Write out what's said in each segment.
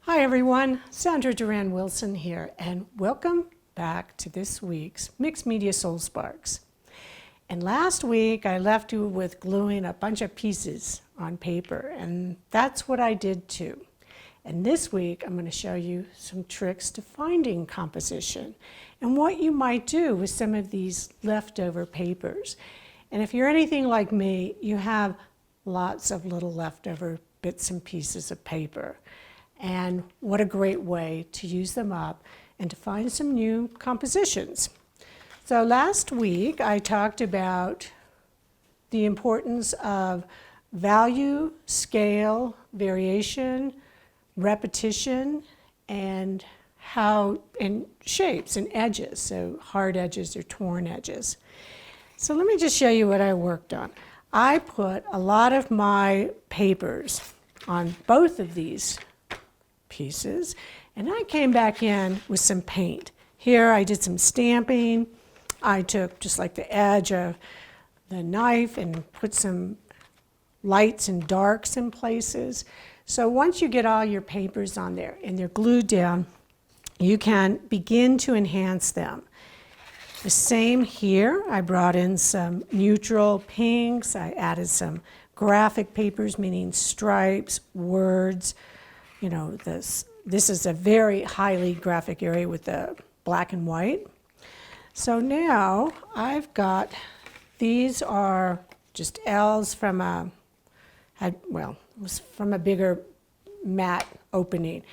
Hi everyone, Sandra Duran Wilson here, and welcome back to this week's Mixed Media Soul Sparks. And last week I left you with gluing a bunch of pieces on paper, and that's what I did too. And this week I'm going to show you some tricks to finding composition and what you might do with some of these leftover papers. And if you're anything like me, you have lots of little leftover bits and pieces of paper. And what a great way to use them up and to find some new compositions. So last week I talked about the importance of value, scale, variation, repetition, and shapes and edges, so hard edges or torn edges. So let me just show you what I worked on. I put a lot of my papers on both of these pieces, and I came back in with some paint. Here I did some stamping. I took just like the edge of the knife and put some lights and darks in places. So once you get all your papers on there and they're glued down, you can begin to enhance them. The same here. I brought in some neutral pinks. I added some graphic papers, meaning stripes, words. You know, this is a very highly graphic area with the black and white. So now I've got, these are just L's from it was from a bigger matte opening.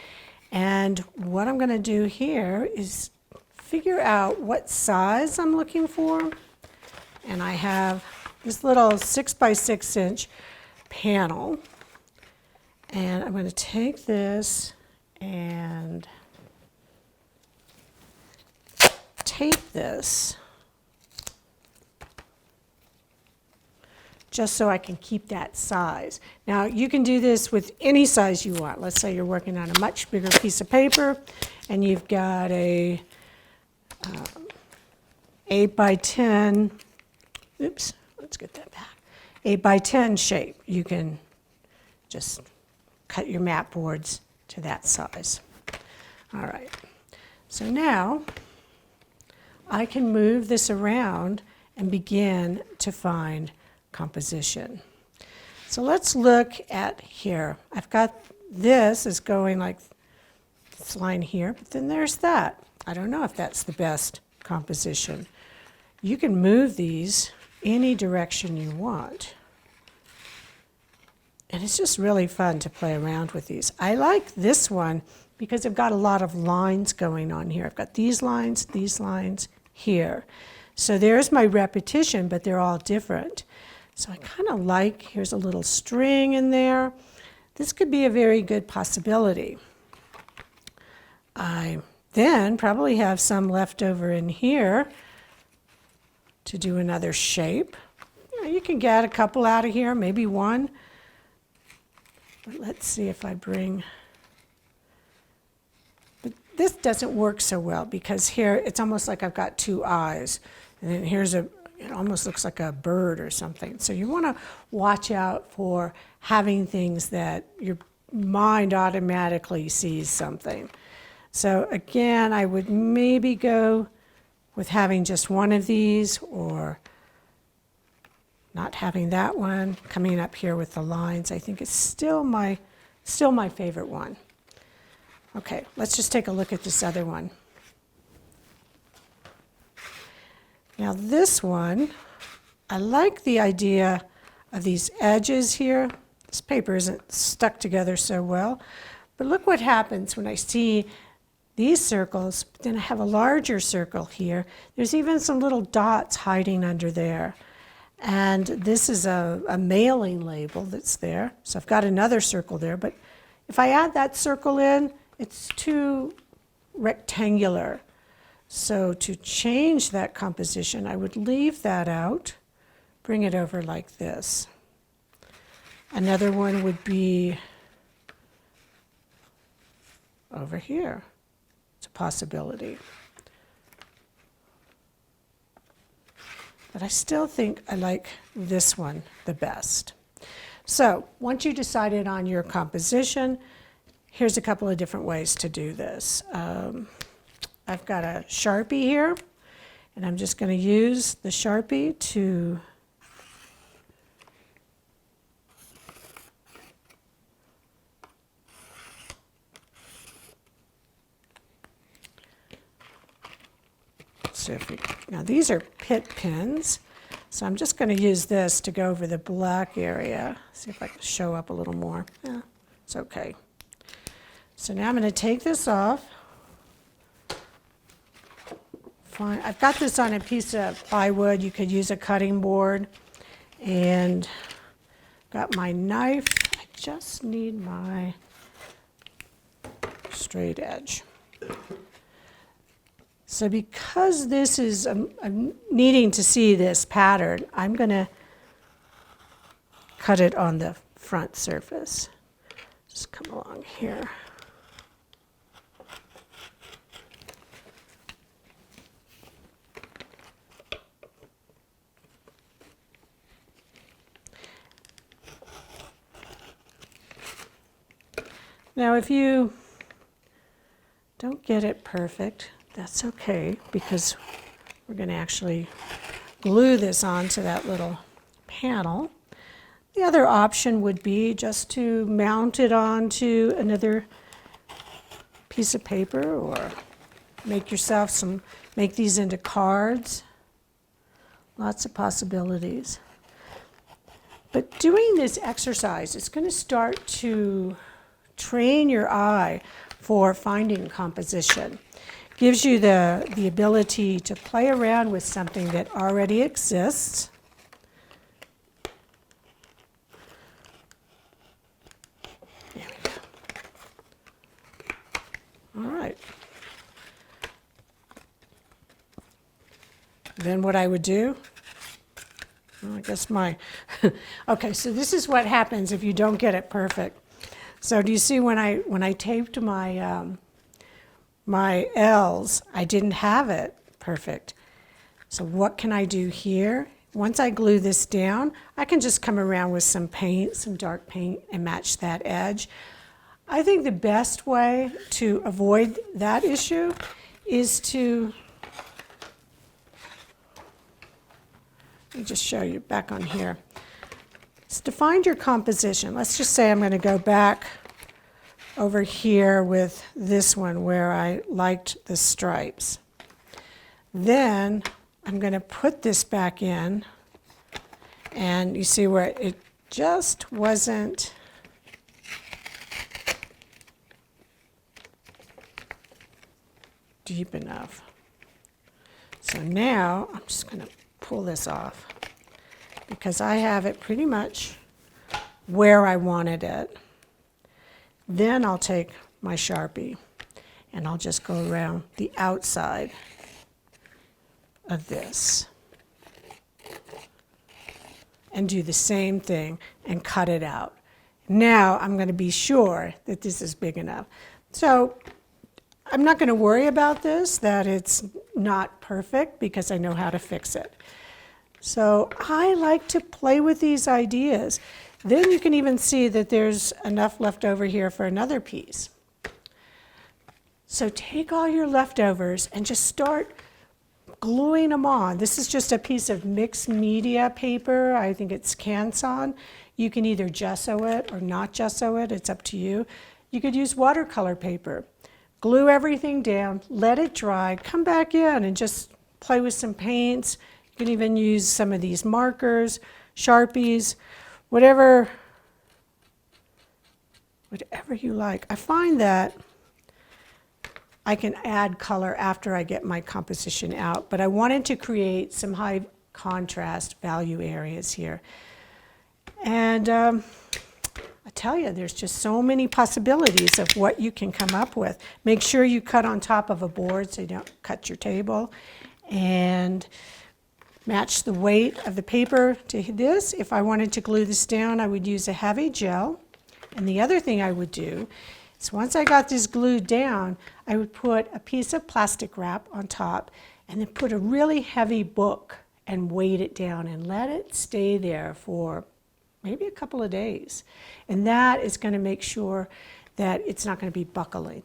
And what I'm going to do here is figure out what size I'm looking for. And I have this little 6 by 6 inch panel. And I'm going to take this and tape this just so I can keep that size. Now you can do this with any size you want. Let's say you're working on a much bigger piece of paper and you've got a 8 by 10, oops, let's get that back, 8 by 10 shape. You can just cut your mat boards to that size. All right, so now I can move this around and begin to find composition. So let's look at here. I've got this is going like this line here, but then there's that. I don't know if that's the best composition. You can move these any direction you want. And it's just really fun to play around with these. I like this one because I've got a lot of lines going on here. I've got these lines here. So there's my repetition, but they're all different. So I kind of like, here's a little string in there. This could be a very good possibility. I then probably have some left over in here to do another shape. You can get a couple out of here, maybe one. But let's see if I bring, but this doesn't work so well because here it's almost like I've got two eyes. And then here's it almost looks like a bird or something. So you want to watch out for having things that your mind automatically sees something. So again, I would maybe go with having just one of these or not having that one, coming up here with the lines. I think it's still my favorite one. Okay, let's just take a look at this other one. Now this one, I like the idea of these edges here. This paper isn't stuck together so well, but look what happens when I see these circles, but then I have a larger circle here. There's even some little dots hiding under there. And this is a mailing label that's there. So I've got another circle there, but if I add that circle in, it's too rectangular. So to change that composition, I would leave that out, bring it over like this. Another one would be over here. It's a possibility. But I still think I like this one the best. So once you decided on your composition, Here's a couple of different ways to do this. I've got a Sharpie here, and I'm just going to use the Sharpie to see if we, now these are pit pins, so I'm just going to use this to go over the black area. See if I can show up a little more. Yeah, it's okay. So now I'm going to take this off. Fine. I've got this on a piece of plywood. You could use a cutting board. And got my knife. I just need my straight edge. So because this is, I'm needing to see this pattern, I'm going to cut it on the front surface. Just come along here. Now if you don't get it perfect, that's okay, because we're going to actually glue this onto that little panel. The other option would be just to mount it onto another piece of paper, or make yourself some, make these into cards. Lots of possibilities. But doing this exercise, it's going to start to train your eye for finding composition. Gives you the ability to play around with something that already exists. There we go. All right. Then what I would do, well, I guess my, okay, so this is what happens if you don't get it perfect. So do you see when I taped my my L's, I didn't have it perfect. So what can I do here? Once I glue this down, I can just come around with some paint, some dark paint, and match that edge. I think the best way to avoid that issue is to, let me just show you back on here. It's to find your composition. Let's just say I'm going to go back over here with this one where I liked the stripes. Then I'm going to put this back in, and you see where it just wasn't deep enough. So now I'm just going to pull this off because I have it pretty much where I wanted it. Then I'll take my Sharpie and I'll just go around the outside of this and do the same thing and cut it out. Now I'm going to be sure that this is big enough. So I'm not going to worry about this, that it's not perfect, because I know how to fix it. So I like to play with these ideas. Then you can even see that there's enough left over here for another piece. So take all your leftovers and just start gluing them on. This is just a piece of mixed media paper. I think it's Canson. You can either gesso it or not gesso it. It's up to you. You could use watercolor paper. Glue everything down, let it dry, come back in and just play with some paints. You can even use some of these markers, Sharpies, whatever you like. I find that I can add color after I get my composition out, but I wanted to create some high contrast value areas here. And I tell you, there's just so many possibilities of what you can come up with. Make sure you cut on top of a board so you don't cut your table, and match the weight of the paper to this. If I wanted to glue this down, I would use a heavy gel. And the other thing I would do is once I got this glued down, I would put a piece of plastic wrap on top and then put a really heavy book and weight it down and let it stay there for maybe a couple of days. And that is going to make sure that it's not going to be buckling.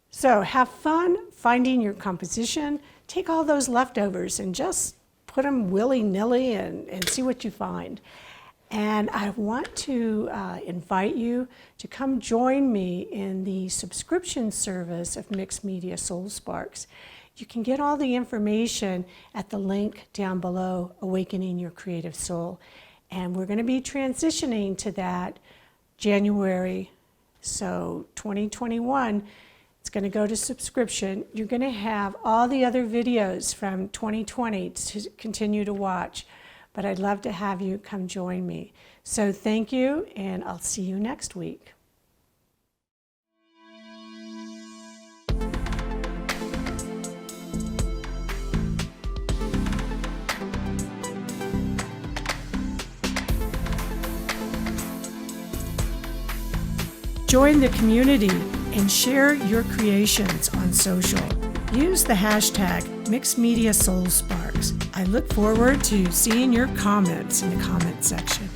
So have fun finding your composition. Take all those leftovers and just put them willy-nilly and see what you find. And I want to invite you to come join me in the subscription service of Mixed Media Soul Sparks. You can get all the information at the link down below, Awakening Your Creative Soul. And we're going to be transitioning to that January, so 2021. It's going to go to subscription. You're going to have all the other videos from 2020 to continue to watch. But I'd love to have you come join me. So thank you, and I'll see you next week. Join the community and share your creations on social. Use the hashtag Mixed Media Soul Sparks. I look forward to seeing your comments in the comment section.